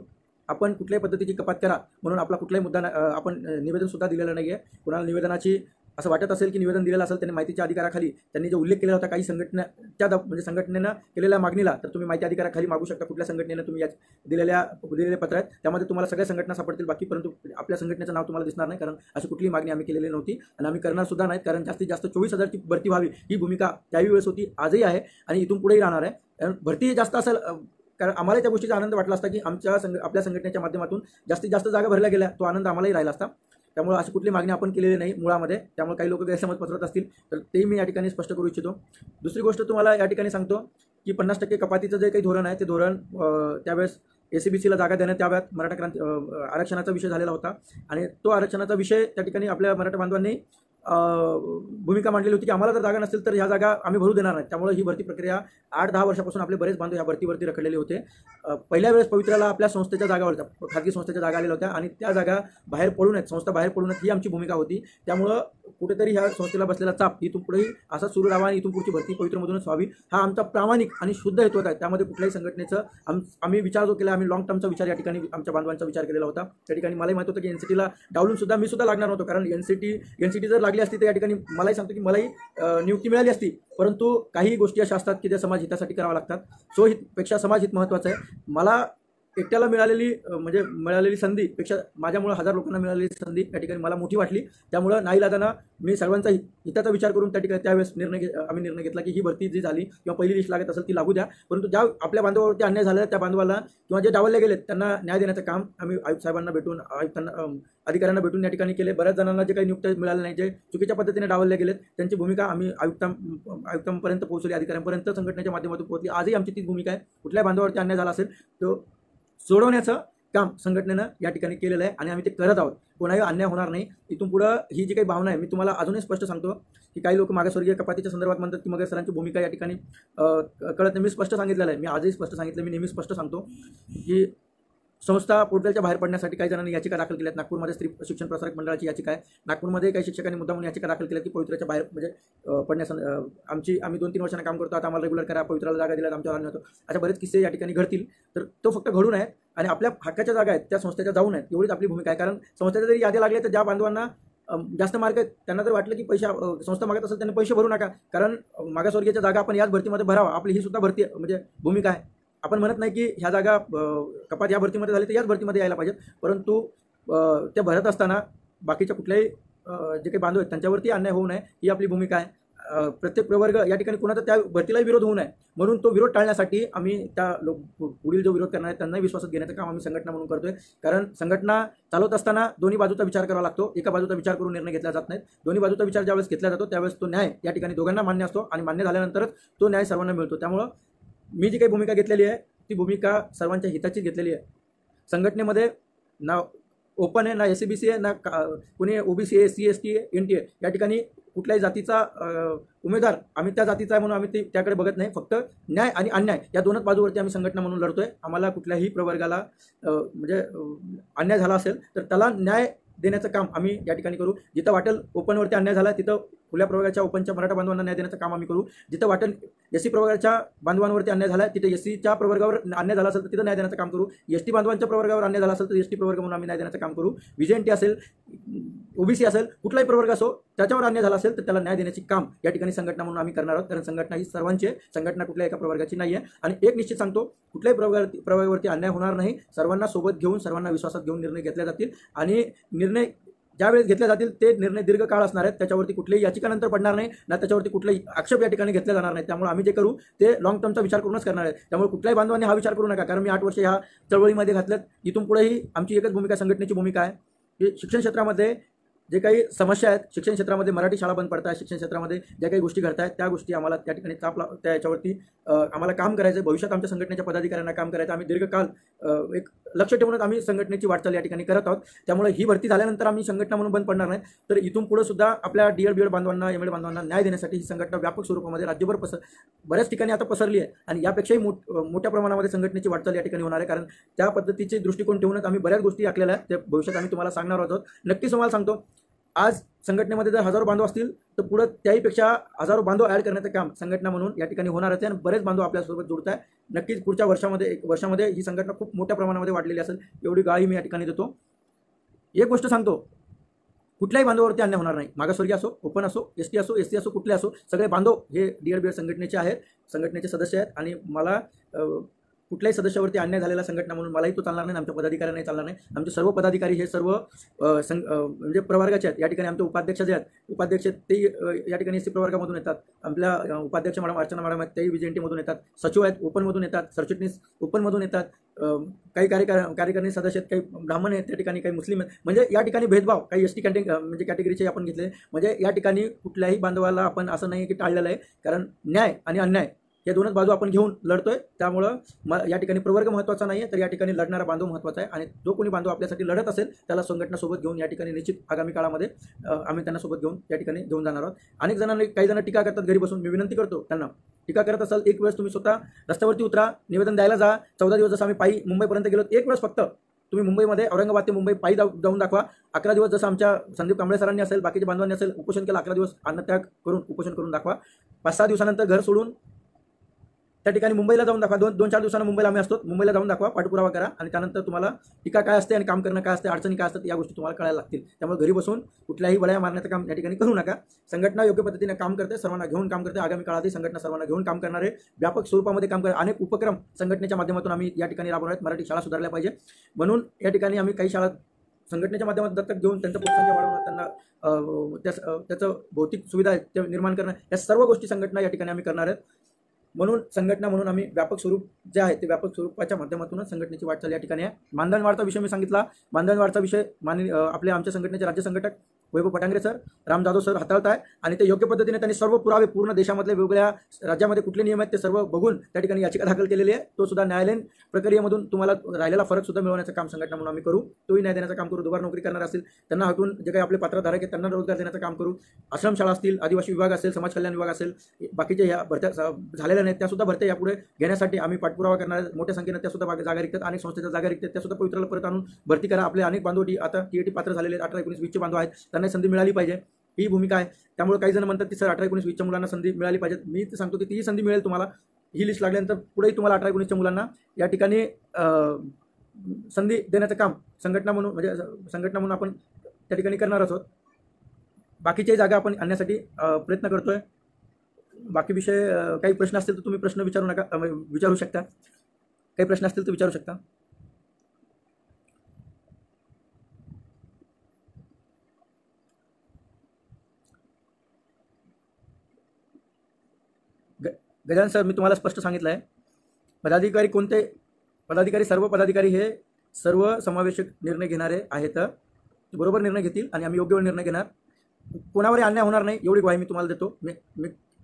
आपण कुठल्याही पद्धतीची कपात करा म्हणून आपला कुठलाही मुद्दा आपण निवेदन सुद्धा दिलेलं नाही आहे. कुणाला निवेदनाची असं वाटत असेल की निवेदन दिलेलं असेल त्यांनी माहितीच्या अधिकाराखाली त्यांनी जो उल्लेख केला होता काही म्हणजे संघटनेनं केलेल्या मागणीला, तर तुम्ही माहिती अधिकाराखाली मागू शकता. कुठल्या संघटनेनं तुम्ही या दिलेले पत्र आहेत त्यामध्ये तुम्हाला सगळ्या संघटना सापडतील बाकी, परंतु आपल्या संघटनेचं नाव तुम्हाला दिसणार नाही, कारण अशी कुठली मागणी आम्ही केलेली नव्हती आणि आम्ही करणार सुद्धा नाहीत. कारण जास्तीत जास्त 24,000ची भरती व्हावी ही भूमिका त्याही वेळेस होती, आजही आहे आणि इथून पुढेही राहणार आहे. भरती जास्त असेल कारण आम्हाला त्या गोष्टीचा आनंद वाटला असता की आपल्या संघटनेच्या माध्यमातून जास्तीत जास्त जागा भरल्या गेल्या, तो आनंद आम्हालाही राहिला असता. त्यामुळे अशी कुठली मागणी आपण केलेली नाही मुळामध्ये. त्यामुळे काही लोक गैरसमज पसरत असतील तर ते मी या ठिकाणी स्पष्ट करू इच्छितो. दुसरी गोष्ट तुम्हाला या ठिकाणी सांगतो की 50% कपातीचं जे काही धोरण आहे ते धोरण त्यावेळेस ACBCला जागा देण्यात याव्यात मराठा क्रांती आरक्षणाचा विषय झालेला होता आणि तो आरक्षणाचा विषय त्या ठिकाणी आपल्या मराठा बांधवांनी भूमिका मांडलेली होती की आम्हाला जर जागा नसेल तर ह्या जागा आम्ही भरू देणार नाही. त्यामुळे ही भरती प्रक्रिया 8-10 वर्षापासून आपले बरेच बांधव ह्या भरतीवरती रखडलेले होते. पहिल्या वेळेस पवित्राला आपल्या संस्थेच्या जागा होत्या, खाजगी संस्थेच्या जागा आलेल्या होत्या आणि त्या जागा बाहेर पडू नयेत, संस्था बाहेर पडू नयेत ही आमची भूमिका होती. त्यामुळं कुठेतरी ह्या संस्थेला बसलेला चाप इथून पुढेही असा सुरू राहावा आणि इथून पुढची भरती पवित्रमधूनच व्हावी हा आमचा प्रामाणिक आणि शुद्ध हेतू होता. त्यामध्ये कुठल्याही संघटनेचं आम्ही विचार जो केला, आम्ही लॉंग टर्मचा विचार या ठिकाणी आमच्या बांधवांचा विचार केलेला होता. त्या ठिकाणी मलाही माहित होतं की एनसीटीला डावलून सुद्धा मी सुद्धा लागणार नव्हतो, कारण एनसीटी जर लागली असती तर या ठिकाणी मलाही सांगतो की मलाही नियुक्ती मिळाली असती. परंतु काही गोष्टी अशा असतात की त्या समाज हितासाठी कराव्या लागतात. स्वहितपेक्षा समाजहित महत्त्वाचं आहे. मला एकट्याला मिळालेली संधीपेक्षा माझ्यामुळे 1000 लोकांना मिळालेली संधी त्या ठिकाणी मला मोठी वाटली. त्यामुळं नाईलाजानं मी सर्वांचा हिताचा विचार करून त्या ठिकाणी त्यावेळेस आम्ही निर्णय घेतला की ही भरती जी झाली किंवा पहिली लिस्ट लागत असेल ती लागू द्या. परंतु ज्या आपल्या बांधवावरती अन्याय झाला त्या बांधवाला किंवा जे डावलले गेलेत त्यांना न्याय देण्याचं काम आम्ही आयुक्त साहेबांना भेटून, अधिकाऱ्यांना भेटून या ठिकाणी केले. बऱ्याच जणांना जे काही नियुक्त मिळाले नाही, जे चुकीच्या पद्धतीने डावलले गेलेत त्यांची भूमिका आम्ही आयुक्तांपर्यंत पोहोचली, अधिकाऱ्यांपर्यंत संघटनेच्या माध्यमातून पोहोचली. आजही आमची तीच भूमिका आहे. कुठल्याही बांधवावरती अन्याय झाला असेल तो सोडवण्याचं काम संघटनेनं या ठिकाणी केलेलं आहे आणि आम्ही ते करत आहोत. कोणाही अन्याय होणार नाही. इथून पुढं ही जी काही भावना आहे मी तुम्हाला अजूनही स्पष्ट सांगतो की काही लोक मागासवर्गीय कपातीच्या संदर्भात म्हणतात की मगर सरांची भूमिका या ठिकाणी कळत नाही. मी स्पष्ट सांगितलेलं आहे, मी आजही स्पष्ट सांगितलं, मी नेहमी स्पष्ट सांगतो की संस्था पोर्टलच्या बाहेर पडण्यासाठी काही जणांनी याचिका दाखल केल्यात. नागपूरमध्ये स्त्री शिक्षण प्रसारक मंडळाची याचिका आहे. नागपूरमध्ये काही शिक्षकांनी मुद्दामून याचिका दाखल केल्या की पवित्राच्या बाहेर पडण्यास आम्ही 2-3 वर्षांना काम करतो, आता आम्हाला रेग्युलर करा, पवित्राला जागा दिल्यात, आमच्यावर अन्याय होतो. अशा बरेच किस्से या ठिकाणी घडतील. तर तो फक्त घडू नये आणि आपल्या हक्काच्या जागा आहेत त्या संस्थेच्या जाऊ नयेत एवढीच आपली भूमिका आहे. कारण संस्थेच्या जरी याद्या लागल्या तर ज्या बांधवांना जास्त मार्क आहेत त्यांना जर वाटलं की पैसे संस्था मागत असेल त्यांनी पैसे भरू नका, कारण मागासवर्गीयच्या जागा आपण याच भरतीमध्ये भरावा. आपली ही सुद्धा भरती भूमिका आहे. आपण म्हणत नाही की ह्या जागा कपात या भरतीमध्ये झाली तर याच भरतीमध्ये यायला पाहिजेत, परंतु त्या भरत असताना बाकीच्या कुठल्याही जे काही बांधव आहेत त्यांच्यावरती अन्याय होऊ नये ही आपली भूमिका आहे. प्रत्येक प्रवर्ग या ठिकाणी कोणाचा त्या भरतीलाही विरोध होऊ नये म्हणून तो विरोध टाळण्यासाठी आम्ही त्या पुढील जो विरोध करणार आहे त्यांनाही विश्वासात घेण्याचं काम आम्ही संघटना म्हणून करतोय. कारण संघटना चालवत असताना दोन्ही बाजूचा विचार करावा लागतो. एका बाजूचा विचार करून निर्णय घेतला जात नाहीत. दोन्ही बाजूचा विचार ज्यावेळेस घेतला जातो त्यावेळेस तो न्याय या ठिकाणी दोघांना मान्य असतो आणि मान्य झाल्यानंतरच तो न्याय सर्वांना मिळतो. त्यामुळं मी जी काही भूमिका घेतलेली आहे ती भूमिका सर्वांच्या हिताची घेतलेली आहे. संघटनेमध्ये ना ओपन आहे, ना SCBC आहे, ना कुणी OBC आहे, SC ST आहे, NT आहे. या ठिकाणी कुठल्याही जातीचा उमेदवार आम्ही त्या जातीचा आहे म्हणून आम्ही त्याकडे बघत नाही. फक्त न्याय आणि अन्याय या दोनच बाजूवरती आम्ही संघटना म्हणून लढतोय. आम्हाला कुठल्याही प्रवर्गाला अन्याय झाला असेल तर त्याला न्याय देण्याचं काम आम्ही या ठिकाणी करू. जिथं वाटेल ओपनवरती अन्याय झाला तिथं खुल्या प्रवर्गाच्या ओपनच्या मराठा बांधवांना न्याय देण्याचं काम आम्ही करू. जिथं वाटेल SC प्रवर्गाच्या बांधवांवरती अन्याय झाला तिथे SCच्या प्रवर्गावर अन्याय झाला असेल तर तिथं न्याय देण्याचं काम करू. ST बांधवांच्या प्रवर्गावर अन्याय झाला असेल तर ST प्रवर्ग म्हणून आम्ही न्याय देण्याचं काम करू. VJNT असेल, OBC असेल, कुठलाही प्रवर्ग असो त्याच्यावर अन्याय झाला असेल तर त्याला न्याय देण्याचे काम या ठिकाणी संघटना म्हणून आम्ही करणार आहोत. कारण संघटना ही सर्वांची आहे, संघटना कुठल्या एका प्रवर्गाची नाही आहे. आणि एक निश्चित सांगतो, कुठल्याही प्रवर्गावरती अन्याय होणार नाही. सर्वांना सोबत घेऊन, सर्वांना विश्वासात घेऊन निर्णय घेतले जातील आणि निर्णय ज्यावेळेस घेतले जातील ते निर्णय दीर्घकाळ असणार आहेत. त्याच्यावरती कुठल्याही याचिकानंतर पडणार नाही ना त्याच्यावरती कुठलाही आक्षेप या ठिकाणी घेतले जाणार नाही. त्यामुळे आम्ही जे करू ते लॉंग टर्मचा विचार करूनच करणार आहे. त्यामुळे कुठल्याही बांधवांनी हा विचार करू नका, कारण मी 8 वर्ष ह्या चळवळीमध्ये घातल्यात. इथून पुढेही आमची एकच भूमिका, संघटनेची भूमिका आहे की शिक्षण क्षेत्रामध्ये जे काही समस्या आहेत, शिक्षण क्षेत्रामध्ये मराठी शाळा बंद पडत आहेत, शिक्षण क्षेत्रामध्ये ज्या काही गोष्टी घडत आहेत त्या गोष्टी आम्हाला त्या ठिकाणी त्याच्यावरती आम्हाला काम करायचं. भविष्यात आमच्या संघटनेच्या पदाधिकाऱ्यांना काम करायचं. आम्ही दीर्घकाळ एक लक्ष ठेवूनच आम्ही संघटनेची वाटचाल या ठिकाणी करत आहोत. त्यामुळे ही भरती झाल्यानंतर आम्ही संघटना म्हणून बंद पडणार नाही. तर इथून पुढे सुद्धा आपल्या DED BED बांधवांना, MD बांधवांना न्याय देण्यासाठी ही संघटना व्यापक स्वरूपामध्ये राज्यभर बऱ्याच ठिकाणी आता पसरली आहे आणि यापेक्षाही मोठ्या प्रमाणामध्ये संघटनेची वाटचाल या ठिकाणी होणार आहे. कारण त्या पद्धतीचे दृष्टिकोन ठेवूनच आम्ही बऱ्याच गोष्टी आखलेल्या आहेत. त्या भविष्यात आम्ही तुम्हाला सांगणार आहोत. नक्कीच तुम्हाला सांगतो, आज संघटनेमध्ये जर 1000 बांधव असतील तर पुढे त्याहीपेक्षा 1000 बांधव ॲड करण्याचं काम संघटना म्हणून या ठिकाणी होणार आहे आणि बरेच बांधव आपल्यासोबत जुळत आहे. नक्कीच पुढच्या वर्षामध्ये ही संघटना खूप मोठ्या प्रमाणामध्ये वाढलेली असेल एवढी ग्वाही मी या ठिकाणी देतो. एक गोष्ट सांगतो, कुठल्याही बांधवावरती अन्याय होणार नाही. मागासवर्गीय असो, ओपन असो, ST असो, SC असो, कुठले असो, सगळे बांधव हे DED BED संघटनेचे आहेत, संघटनेचे सदस्य आहेत आणि मला कुठल्याही सदस्यावरती अन्याय झालेला संघटना म्हणून मलाही तो चालणार नाही, आमच्या पदाधिकाऱ्यांनाही चालणार नाही. आमचे सर्व पदाधिकारी हे सर्व म्हणजे प्रवर्गाचे आहेत. या ठिकाणी आमचे उपाध्यक्ष जे आहेत, उपाध्यक्ष ते या ठिकाणी SC प्रवर्गामधून येतात. आपल्या उपाध्यक्ष मॅडम अर्चना मॅडम आहेत, तेही VJNT मधून येतात. सचिव आहेत, ओपनमधून येतात. सरचिटणीस ओपनमधून येतात. काही कार्यकारिणी सदस्य आहेत, काही ब्राह्मण आहेत त्या ठिकाणी, काही मुस्लिम आहेत. म्हणजे या ठिकाणी भेदभाव काही ST म्हणजे कॅटेगरीचे आपण घेतले. म्हणजे या ठिकाणी कुठल्याही बांधवाला आपण असं नाही की टाळलेलं आहे. कारण न्याय आणि अन्याय हे दोनच बाजू आपण घेऊन लढतोय. त्यामुळं या ठिकाणी प्रवर्ग महत्त्वाचा नाही आहे, तर या ठिकाणी लढणारा बांधव महत्त्वाचा आहे. आणि जो कोणी बांधव आपल्यासाठी लढत असेल त्याला संघटनासोबत घेऊन या ठिकाणी निश्चित आगामी काळामध्ये आम्ही त्यांना सोबत घेऊन या ठिकाणी घेऊन जाणार आहोत. अनेक जणांनी काही जण टीका करतात घरी बसून. मी विनंती करतो त्यांना, टीका करत असाल एक वेळेस तुम्ही स्वतः रस्त्यावरती उतरा, निवेदन द्यायला जा. 14 दिवस जसं आम्ही पायी मुंबईपर्यंत गेलो, एक वेळेस फक्त तुम्ही मुंबईमध्ये औरंगाबाद ते मुंबई पायी जाऊन दाखवा. 11 दिवस जसं आमच्या संदीप कांबळे सरांनी असेल, बाकीच्या बांधवांनी असेल उपोषण केलं, 11 दिवस अन्नत्याग करून उपोषण करून दाखवा. 5-6 दिवसानंतर घर सोडून त्या ठिकाणी मुंबईला जाऊन दाखवा. 2-4 दिवसांना मुंबईला आम्ही असतो, मुंबईला जाऊन दाखवा, पाठपुरावा करा. आणि त्यानंतर तुम्हाला टीका काय असते आणि काम करणं काय असते, अडचणी काय असतात, या गोष्टी तुम्हाला कळायला लागतील. त्यामुळे घरी बसून कुठल्याही बळ्या मारण्याचं काम या ठिकाणी करू नका. संघटना योग्य पद्धतीने काम करते, सर्वांना घेऊन काम करते. आगामी काळातही संघटना सर्वांना घेऊन काम करणारे, व्यापक स्वरूपामध्ये काम करणारे अनेक उपक्रम संघटनेच्या माध्यमातून आम्ही या ठिकाणी राबवणार आहेत. मराठी शाळा सुधारल्या पाहिजे म्हणून या ठिकाणी आम्ही काही शाळा संघटनेच्या माध्यमातून दत्तक घेऊन त्यांचं लोकसंख्या वाढवणं, त्यांना त्याचं भौतिक सुविधा ते निर्माण करणं, या सर्व गोष्टी संघटना या ठिकाणी आम्ही करणार आहेत. म्हणून संघटना म्हणून आम्ही व्यापक स्वरूप जे आहे ते व्यापक स्वरूपाच्या माध्यमातूनच संघटनेची वाटचाल या ठिकाणी आहे. मानधनवाढचा विषय मी सांगितला. मानधनवाढचा विषय आमच्या संघटनेचे राज्य संघटक वैभव पटांगरे सर, राम जाधव सर हाताळत आहे. आणि ते योग्य पद्धतीने त्यांनी सर्व पुरावे पूर्ण देशामधले वेगवेगळ्या राज्यामध्ये कुठले नियम आहेत ते सर्व बघून त्या ठिकाणी याचिका दाखल केलेली आहे. तो सुद्धा न्यायालयीन प्रक्रियेमधून तुम्हाला राहिलेला फरक सुद्धा मिळवण्याचं काम संघटना म्हणून आम्ही करू. तोही न्याय देण्याचं काम करू. दुबार नोकरी करणार असतील त्यांना हटून जे काही आपले पात्रधारक आहेत त्यांना रोजगार देण्याचं काम करू. आश्रमशाळा असतील, आदिवासी विभाग असेल, समाज कल्याण विभाग असेल, बाकीचे ह्या भरत्या झालेल्या नाहीत त्यासुद्धा भरत्या यापुढे घेण्यासाठी आम्ही पाठपुरावा करणार आहे. मोठ्या संख्येनं त्यासुद्धा जागा रिक्त, अनेक संस्थेच्या जागा रिक्त त्यासुद्धा पवित्राला परत आणून भरती करा. आपले अनेक बांधव आता TAT पात्र झालेले 18-19-20चे बांधव आहेत, त्यांना संधी मिळाली पाहिजे, ही भूमिका आहे. त्यामुळे काही जण म्हणतात की सर 18-19-20च्या मुलांना संधी मिळाली पाहिजे. मी तर सांगतो की तीही संधी मिळेल तुम्हाला. ही लिस्ट लागल्यानंतर पुढेही तुम्हाला 18-19च्या मुलांना या ठिकाणी संधी देण्याचं काम संघटना म्हणून आपण त्या ठिकाणी करणारच आहोत. बाकीच्याही जागा आपण आणण्यासाठी प्रयत्न करतोय. बाकी विषय काही प्रश्न असतील तर तुम्ही प्रश्न विचारू शकता. काही प्रश्न असतील तर विचारू शकता. गजानन सर, मी तुम्हाला स्पष्ट सांगितलं आहे, सर्व पदाधिकारी हे सर्व समावेशक निर्णय घेणारे आहेत. बरोबर निर्णय घेतील आणि आम्ही योग्य वेळ निर्णय घेणार. कोणावरही अन्याय होणार नाही एवढी ग्वाही मी तुम्हाला देतो. मी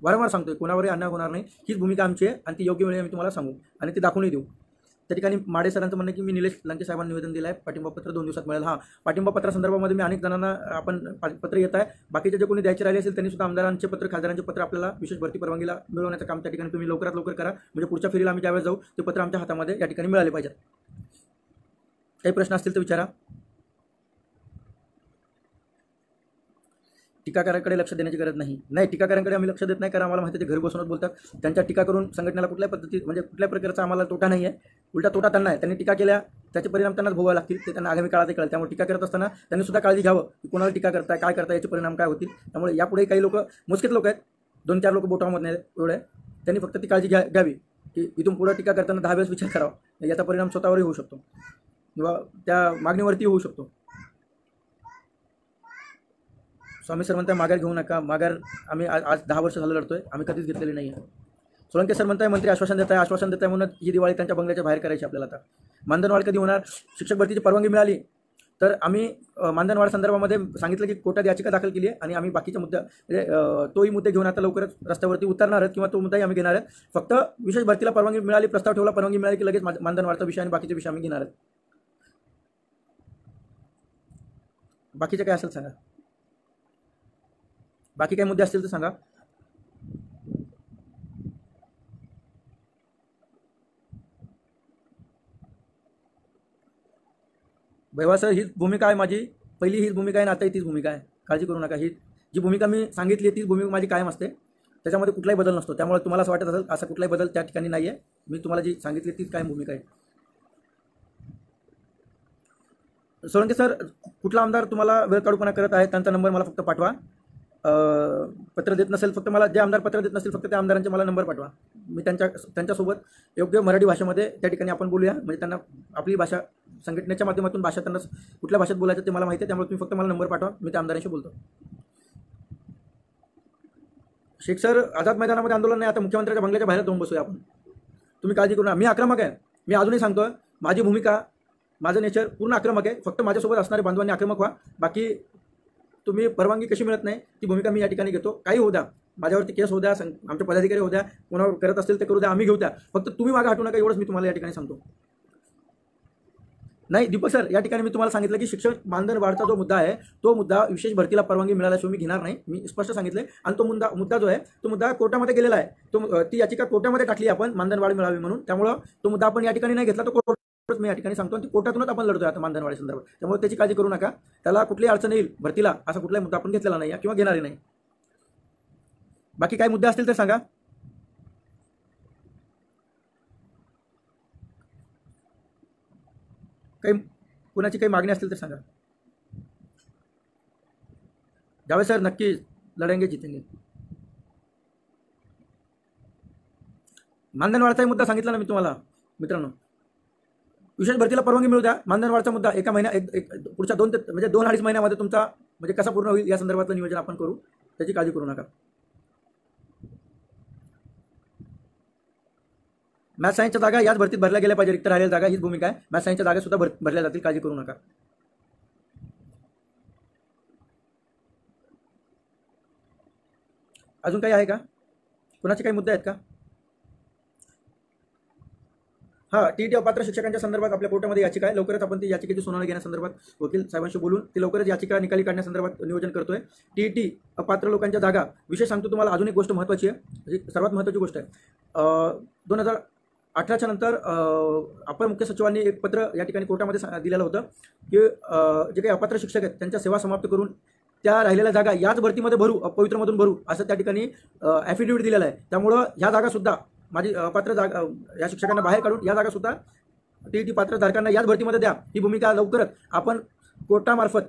वारंवार सांगतोय, कोणावरही अन्याय होणार नाही हीच भूमिका आमची आहे आणि ती योग्य वेळी आम्ही तुम्हाला सांगू आणि ती दाखवूनही देऊ. त्या ठिकाणी माडे सरांचं म्हणणं की मी निलेश लंके साहेबांना निवेदन दिलं आहे, पाठिंबा पत्र 2 दिवसात मिळेल. हां, पाठिंबा पत्रासंदर्भामध्ये मी अनेक जणांना आपण पत्र येत आहे. बाकीचे जे कोणी द्यायचे राहिले असेल त्यांनी सुद्धा आमदारांचे पत्र, खासदारांचे पत्र आपल्याला विशेष भरती परवानगीला मिळवण्याचं काम त्या ठिकाणी तुम्ही लवकरात लवकर करा. म्हणजे पुढच्या फेरीला आम्ही ज्यावेळेस जाऊ ते पत्र आमच्या हातामध्ये या ठिकाणी मिळाले पाहिजेत. काही प्रश्न असतील तर विचारा. टीकाकारांकडे लक्ष देण्याची गरज नाही. टीकाकारांकडे आम्ही लक्ष देत नाही, कारण आम्हाला माहिती आहे ते घरी बसूनच बोलतात. त्यांच्या टीका करून संघटनेला कुठल्या प्रकारचा आम्हाला तोटा नाही आहे, उलटा तोटा त्यांना आहे. त्यांनी टीका केल्या त्याचे परिणाम त्यांनाच भोगावे लागतील, ते त्यांना आगामी काळात कळेल. त्यामुळे टीका करत असताना त्यांनी सुद्धा काळजी घ्यावं की कोणाला टीका करताय, काय करताय, याचे परिणाम काय होतील. त्यामुळे यापुढे काही लोक, मोजकेच लोक आहेत, 2-4 लोक बोटामध्ये एवढे, त्यांनी फक्त ती काळजी घ्यावी की इथून पुढे टीका करताना 10 वेळेस विचार करावा. याचा परिणाम स्वतःवरही होऊ शकतो किंवा त्या मागणीवरती होऊ शकतो. स्वामी सर म्हणताय माघार घेऊ नका. माघार आम्ही आज 10 वर्ष झालं लढतोय, आम्ही कधीच घेतलेली नाही आहे. सोळंके सर म्हणताय मंत्री आश्वासन देत आहे म्हणून ही दिवाळी त्यांच्या बंगल्याच्या बाहेर करायची आपल्याला. आता मानधनवाढ कधी होणार? शिक्षक भरतीची परवानगी मिळाली तर आम्ही मानधनवाढ संदर्भामध्ये सांगितलं की कोर्टात याचिका दाखल केली आहे आणि आम्ही बाकीच्या मुद्दा तोही मुद्दे घेऊन आता लवकरच रस्त्यावरती उतरणार आहेत किंवा तो मुद्दाही आम्ही घेणार आहेत. फक्त विशेष भरतीला परवानगी मिळाली, प्रस्ताव ठेवला, परवानगी मिळाली की लगेच मानधनवाढचा विषय आणि बाकीचे विषय आम्ही घेणार आहेत. बाकीचे काय असेल सांगा. बाकी काही मुद्दे असतील तर सांगा. भैवा सर, हीच भूमिका आहे माझी, पहिली हीच भूमिका आहे आणि आताही तीच भूमिका आहे. काळजी करू नका. ही जी भूमिका मी सांगितली आहे तीच भूमिका माझी कायम असते, त्याच्यामध्ये कुठलाही बदल नसतो. त्यामुळे तुम्हाला असं वाटत असेल असा कुठलाही बदल त्या ठिकाणी नाही आहे. मी तुम्हाला जी सांगितली तीच कायम भूमिका आहे. सोळंके सर, कुठला आमदार तुम्हाला वेळ काढूपणा करत आहे त्यांचा नंबर मला फक्त पाठवा. पत्र देत नसेल, फक्त मला जे आमदार पत्र देत नसेल फक्त त्या आमदारांचे मला नंबर पाठवा. मी त्यांच्यासोबत योग्य मराठी भाषेमध्ये त्या ठिकाणी आपण बोलूया. म्हणजे त्यांना आपली भाषा, संघटनेच्या माध्यमातून भाषा त्यांना कुठल्या भाषेत बोलायचं ते मला माहिती आहे. त्यामुळे तुम्ही फक्त मला नंबर पाठवा, मी त्या आमदारांशी बोलतो. शेख सर, आझाद मैदानामध्ये आंदोलन नाही, आता मुख्यमंत्र्यांच्या बंगल्याच्या बाहेर जाऊन बसूया आपण. तुम्ही काळजी करू नका. मी आक्रमक आहे. मी अजूनही सांगतो, माझी भूमिका, माझं नेचर पूर्ण आक्रमक आहे. फक्त माझ्यासोबत असणारे बांधवांनी आक्रमक व्हा. बाकी तुम्ही परवानगी कशी मिळत नाही ती भूमिका मी या ठिकाणी घेतो. काही होऊ द्या, माझ्यावरती केस होऊ द्या, आमचे पदाधिकारी होऊ द्या, कोणावर करत असतील ते करू द्या, आम्ही घेऊ द्या, फक्त तुम्ही मागे हटू नका, एवढंच मी तुम्हाला या ठिकाणी सांगतो. नाही दीपक सर, या ठिकाणी मी तुम्हाला सांगितलं की शिक्षक मानधन वाढचा जो मुद्दा आहे तो मुद्दा विशेष भरतीला परवानगी मिळाल्याशिवाय मी घेणार नाही, मी स्पष्ट सांगितले. आणि तो मुद्दा जो आहे तो मुद्दा कोर्टामध्ये गेलेला आहे, ती याचिका कोर्टामध्ये टाकली आपण मानधन वाढ मिळावी म्हणून. त्यामुळं तो मुद्दा आपण या ठिकाणी नाही घेतला, तो कोर्टात मी या ठिकाणी सांगतो, आणि कोर्टातूनच आपण लढतोय आता मानधन वाढी संदर्भात. त्यामुळे त्याची काळजी करू नका, त्याला कुठलीही अडचण येईल भरतीला असा कुठलाही मुद्दा आपण घेतलेला नाही किंवा घेणारही नाही. बाकी काही मुद्दे असतील तर सांगा. काही कुणाची काही मागणी असतील तर सांगा. जावेद सर नक्की लढेंगे जितेंगे. मानधन वाढचा मुद्दा सांगितला ना मी तुम्हाला मित्रांनो. विशेष भरतीला परवानगी मिळू द्या, मानधन वाढचा मुद्दा एका महिन्या पुढच्या 2-2.5 महिन्यामध्ये तुमचा म्हणजे कसा पूर्ण होईल या संदर्भातलं नियोजन आपण करू, त्याची काळजी करू नका. मॅथ्स सायन्सच्या जागा याच भरतीत भरल्या गेल्या पाहिजे, रिक्त राहिलेल्या जागा हीच भूमिका आहे. मॅथ्स सायन्सच्या जागा सुद्धा भरल्या जातील, काळजी करू नका. अजून काही आहे का, कुणाचे काही मुद्दे आहेत का? हां, टीईटी अपात्र शिक्षकांच्या संदर्भात आपल्या कोर्टामध्ये याचिका आहे. लवकरच आपण ती याचिकेची सुनावणी घेण्यासंदर्भात वकील साहेबांशी बोलून ती लवकरच याचिका निकाली काढण्यासंदर्भात नियोजन करतोय. टीईटी अपात्र लोकांच्या जागा विशेष सांगतो तुम्हाला. अजून एक गोष्ट महत्त्वाची आहे, सर्वात महत्त्वाची गोष्ट आहे. 2018च्या नंतर अपर मुख्य सचिवांनी एक पत्र या ठिकाणी कोर्टामध्ये दिलेलं होतं की जे काही अपात्र शिक्षक आहेत त्यांच्या सेवा समाप्त करून त्या राहिलेल्या जागा याच भरतीमध्ये भरू, पवित्रमधून भरू असं त्या ठिकाणी ॲफिडेव्हिट दिलेलं आहे. त्यामुळं ह्या जागासुद्धा माझी अपात्र जागा या शिक्षकांना बाहेर काढून या जागासुद्धा टीईटी पात्रधारकांना याच भरतीमध्ये द्या, ही भूमिका लवकरच आपण कोर्टामार्फत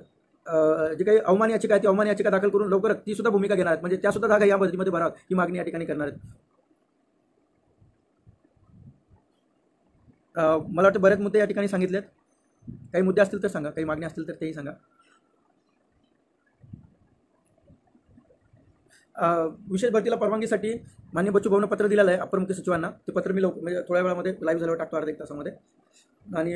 जे काही अवमान याचिका आहे ती अवमान याचिका दाखल करून लवकरच ती सुद्धा भूमिका घेणार आहेत, म्हणजे त्यासुद्धा जागा या भरतीमध्ये भराव्यात ही मागणी या ठिकाणी करणार आहेत. मला वाटतं बरेच मुद्दे या ठिकाणी सांगितलेत. काही मुद्दे असतील तर सांगा, काही मागणी असतील तर तेही सांगा. विशेष भरतीला परवानगीसाठी मान्य बच्चू भाऊनं पत्र दिलेलं आहे अपर मुख्य सचिवांना. ते पत्र मी म्हणजे थोड्या वेळामध्ये लाईव्ह झाल्यावर टाकतो, अर्ध्या 1 तासामध्ये. आणि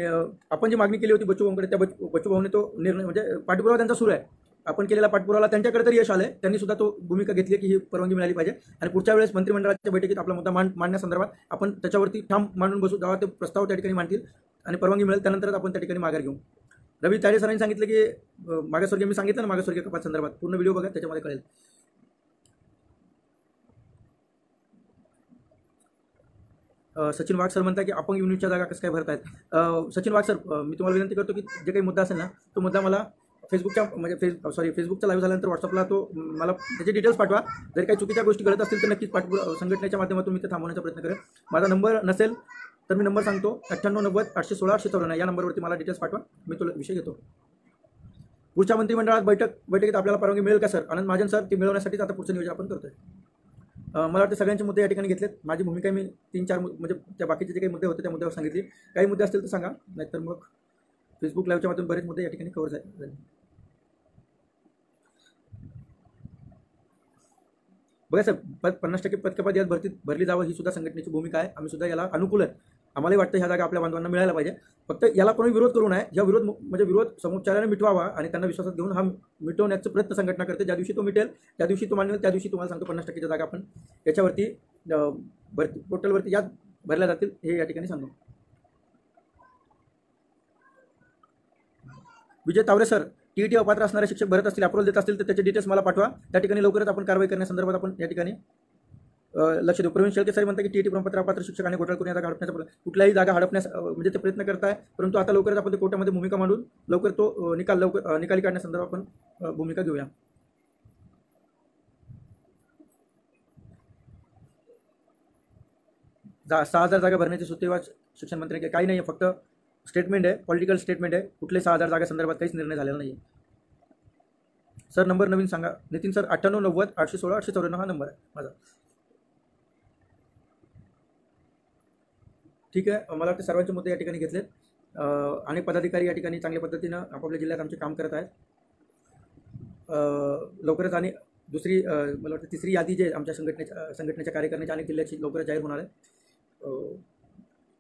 आपण जी मागणी केली होती बच्चू भाऊंकडे, त्या बच्चू भाऊने तो निर्णय म्हणजे पाठपुरावा त्यांचा सुरू आहे. आपण केलेला पाठपुरावा त्यांच्याकडे तरी यश आले, त्यांनी सुद्धा तो भूमिका घेतली की ही परवानगी मिळाली पाहिजे. आणि पुढच्या वेळेस मंत्रिमंडळाच्या बैठकीत आपला मुद्दा मांडण्यासंदर्भात आपण त्याच्यावरती ठाम मांडून बसू, जेव्हा ते प्रस्ताव त्या ठिकाणी मांडतील आणि परवानगी मिळेल त्यानंतरच आपण त्या ठिकाणी माघार घेऊ. रवी ताडे सरांनी सांगितलं की मागासवर्गीय, मी सांगितलं ना मागासवर्गीय कपात संदर्भात पूर्ण व्हिडिओ बघा, त्याच्यामध्ये कळेल. सचिन वाघ सर म्हणतात की अपंग युनिटच्या जागा कसं काय भरतायत. सचिन वाघ सर, मी तुम्हाला विनंती करतो की जे काही मुद्दा असेल ना तो मुद्दा मला फेसबुकच्या म्हणजे फेसबुकचा लाईव्ह झाल्यानंतर व्हॉट्सअपला तो मला त्याचे डिटेल्स पाठवा. जर काही चुकीच्या गोष्टी घडत असतील तर नक्कीच संघटनेच्या माध्यमातून मी ते थांबवण्याचा प्रयत्न करेन. माझा नंबर नसेल तर मी नंबर सांगतो 9890-816-894 या नंबरवरती मला डिटेल्स पाठवा, मी तो विषय घेतो. पुढच्या मंत्रिमंडळात बैठकीत आपल्याला परवानगी मिळेल का सर? आनंद महाजन सर, ती मिळवण्यासाठीच आता पुढचं नियोजन आपण करतोय. मला वाटतं सगळ्यांचे मुद्दे या ठिकाणी घेतलेत. माझी भूमिका मी 3-4 म्हणजे त्या बाकीचे जे काही मुद्दे होते त्या मुद्द्यावर सांगितली. काही मुद्दे असतील तर सांगा, नाहीतर मग फेसबुक लाईव्हच्या माध्यमातून बरेच मुद्दे या ठिकाणी कव्हर झाले. बघा सर, 50% पदकपात यात भरतीत भरली जावं ही सुद्धा संघटनेची भूमिका आहे. आम्ही सुद्धा याला अनुकूल आहे. आम्हालाही वाटतं ह्या जागा आपल्या बांधवांना मिळायला पाहिजे. फक्त याला कोणी विरोध करू नये. ज्या विरोध समोच्चाराने मिटवावा आणि त्यांना विश्वासात घेऊन हा मिटवण्याचा प्रयत्न संघटना करते. ज्या दिवशी तो मिटेल, त्या दिवशी तो मान्य, त्या दिवशी तुम्हाला सांगतो 50%च्या जागा आपण याच्यावरती भरती पोर्टलवरती यात भरल्या जातील हे या ठिकाणी सांगू. विजय तावरे सर, टीईटी अपात्र असणारे शिक्षक भरत असतील, अप्रूव्हल देत असतील तर त्याचे डिटेल्स मला पाठवा. त्या ठिकाणी लवकरच आपण कारवाई करण्यासंदर्भात आपण या ठिकाणी लक्ष देऊ. प्रवीण शेळके सर म्हणतात की टीईटी प्रमाणपत्र अपात्र शिक्षकांनी घोटाळा करून या जागा हडपण्याचा कुठल्याही जागा हडपण्यास म्हणजे ते प्रयत्न करताय, परंतु आता लवकरच आपण ते कोर्टामध्ये भूमिका मांडून लवकर तो निकाली काढण्यासंदर्भात आपण भूमिका घेऊया. जा 6,000 जागा भरण्याची सुत्तेवा शिक्षण मंत्री काही नाही आहे, फक्त स्टेटमेंट आहे, पॉलिटिकल स्टेटमेंट आहे. कुठले 6,000 जागा संदर्भात काहीच निर्णय झालेला नाही आहे. सर नंबर नवीन सांगा. नितीन सर, 9890-816-894 हा नंबर आहे माझा. ठीक आहे, मला वाटतं सर्वांचे मुद्दे या ठिकाणी घेतलेत. अनेक पदाधिकारी या ठिकाणी चांगल्या पद्धतीनं आपापल्या जिल्ह्यात आमचे काम करत आहेत. लवकरच आणि दुसरी मला वाटतं तिसरी यादी जे आमच्या संघटनेच्या कार्यकारिणीच्या अनेक जिल्ह्याची लवकरच जाहीर होणार आहे.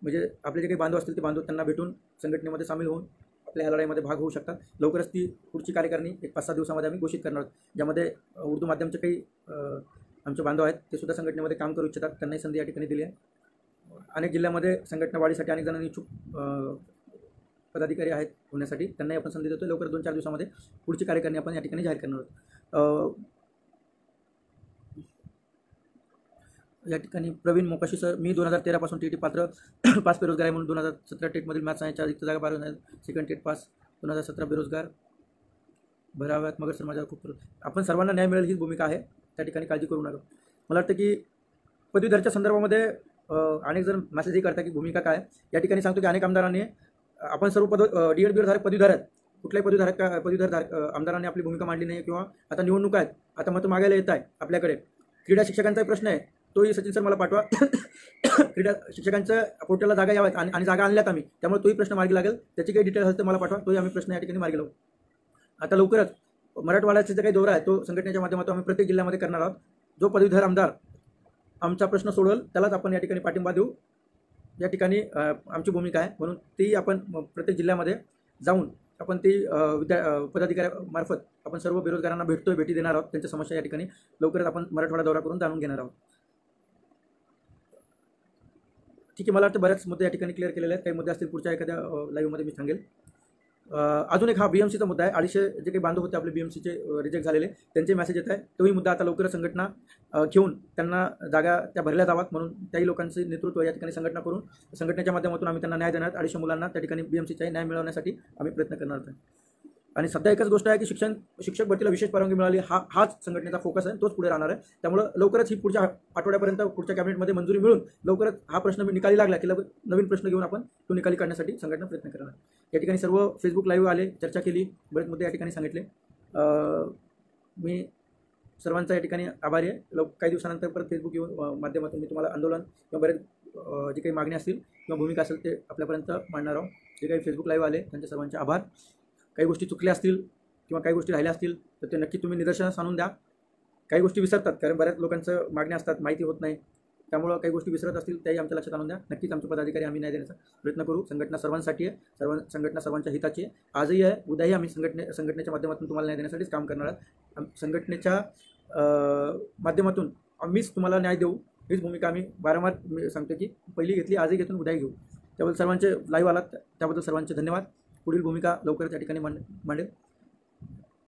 म्हणजे आपले जे काही बांधव असतील ते बांधव त्यांना भेटून संघटनेमध्ये सामील होऊन आपल्या ह्या लढाईमध्ये भाग होऊ शकतात. लवकरच ती पुढची कार्यकारिणी एक 5-6 दिवसामध्ये आम्ही घोषित करणार आहोत, ज्यामध्ये उर्दू माध्यमचे काही आमचे बांधव आहेत ते सुद्धा संघटनेमध्ये काम करू इच्छितात, त्यांनाही संधी या ठिकाणी दिली आहे. अनेक जिल्ह्यामध्ये संघटना वाढीसाठी अनेक जणांनी इच्छुक पदाधिकारी आहेत होण्यासाठी, त्यांनाही आपण संधी देतो. लवकर 2-4 दिवसामध्ये पुढची कार्यकारिणी आपण या ठिकाणी जाहीर करणार आहोत. या ठिकाणी प्रवीण मोकाशी सर, मी 2013 पासून टी पात्र पास बेरोजगार आहे म्हणून 2017 टेटमधील मॅथ्स सायन्सच्या रिक्त जागा 12 सेकंड टेट पास, 2017 बेरोजगार भराव्यात. मगर सर माझ्यावर खूप आपण सर्वांना न्याय मिळेल हीच भूमिका आहे, त्या ठिकाणी काळजी करू नका. मला वाटतं की पदवीधरच्या संदर्भामध्ये अनेक जण मेसेजही करतात की भूमिका काय. या ठिकाणी सांगतो की अनेक आमदारांनी आपण सर्व डी.एड. धारक पदवीधर आहेत, कुठल्याही पदवीधर आमदारांनी आपली भूमिका मांडली नाही. किंवा आता निवडणूक आहेत, आता मग तो मागायला येत आहे आपल्याकडे. क्रीडा शिक्षकांचाही प्रश्न आहे, तोही सचिन सर मला पाठवा. क्रीडा शिक्षकांच्या पोर्टलला जागा याव्यात आणि जागा आणल्यात आम्ही, त्यामुळे तोही प्रश्न मार्गी लागेल. त्याची काही डिटेल असेल तर मला पाठवा, तोही आम्ही प्रश्न या ठिकाणी मार्गी लावू. आता लवकरच मराठवाड्याचा जे काही दौरा आहे तो संघटनेच्या माध्यमातून आम्ही प्रत्येक जिल्ह्यामध्ये करणार आहोत. जो पदवीधर आमदार आमचा प्रश्न सोडवेल त्यालाच आपण या ठिकाणी पाठिंबा देऊ, या ठिकाणी आमची भूमिका आहे. म्हणून ती आपण प्रत्येक जिल्ह्यामध्ये जाऊन आपण ती पदाधिकाऱ्यामार्फत आपण सर्व बेरोजगारांना भेटी देणार आहोत. त्यांच्या समस्या या ठिकाणी लवकरच आपण मराठवाडा दौरा करून जाणून घेणार आहोत. ठीक आहे, मला वाटतं बऱ्याच मुद्दे या ठिकाणी क्लिअर केलेले आहेत. काही मुद्दे असतील पुढच्या एखाद्या लाईव्हमध्ये मी सांगेल. अजून एक हा BMCचा मुद्दा आहे. 250 जे काही बांधव होते आपले BMCचे रिजेक्ट झालेले, त्यांचे मेसेज येत आहे. तोही मुद्दा आता लवकरच संघटना घेऊन त्यांना जागा त्या भरल्या जाव्यात म्हणून त्याही लोकांचे नेतृत्व या ठिकाणी संघटना करून संघटनेच्या माध्यमातून आम्ही त्यांना न्याय देणार. 250 मुलांना त्या ठिकाणी BMCचाही न्याय मिळवण्यासाठी आम्ही प्रयत्न करणार आहोत. आणि सध्या एकच गोष्ट आहे की शिक्षक भरतीला विशेष परवानगी मिळाली, हाच संघटनेचा फोकस आहे, तोच पुढे राहणार आहे. त्यामुळं लवकरच ही पुढच्या आठवड्यापर्यंत पुढच्या कॅबिनेटमध्ये मंजुरी मिळून लवकरच हा प्रश्न निकाली लागला की नवीन प्रश्न घेऊन आपण तो निकाली काढण्यासाठी संघटना प्रयत्न करणार. या ठिकाणी सर्व फेसबुक लाईव्ह आले, चर्चा केली, बरेच मुद्दे या ठिकाणी सांगितले. मी सर्वांचा या ठिकाणी आभारी आहे. काही दिवसानंतर परत फेसबुक माध्यमातून मी तुम्हाला आंदोलन किंवा बरेच जे काही मागणी असतील किंवा भूमिका असेल ते आपल्यापर्यंत मांडणार आहोत. जे काही फेसबुक लाईव्ह आले त्यांचे सर्वांचे आभार. काही गोष्टी चुकल्या असतील किंवा काही गोष्टी राहिल्या असतील तर ते नक्की तुम्ही निदर्शनास आणून द्या. काही गोष्टी विसरतात, कारण बऱ्याच लोकांचं मागण्या असतात, माहिती होत नाही, त्यामुळं काही गोष्टी विसरत असतील त्याही आमच्या लक्षात आणून द्या. नक्कीच आमचे पदाधिकारी आम्ही न्याय देण्याचा प्रयत्न करू. संघटना सर्वांसाठी आहे, संघटना सर्वांच्या हिताची आहे. आजही आहे, उद्याही आम्ही संघटनेच्या माध्यमातून तुम्हाला न्याय देण्यासाठीच काम करणार आहोत. संघटनेच्या माध्यमातून आम्हीच तुम्हाला न्याय देऊ हीच भूमिका आम्ही वारंवार सांगतो की पहिली घेतली, आजही घेतून उद्याही घेऊ. त्याबद्दल सर्वांचे लाईव्ह आलात त्याबद्दल सर्वांचे धन्यवाद. पुढील भूमिका लवकरच या ठिकाणी मांडेल.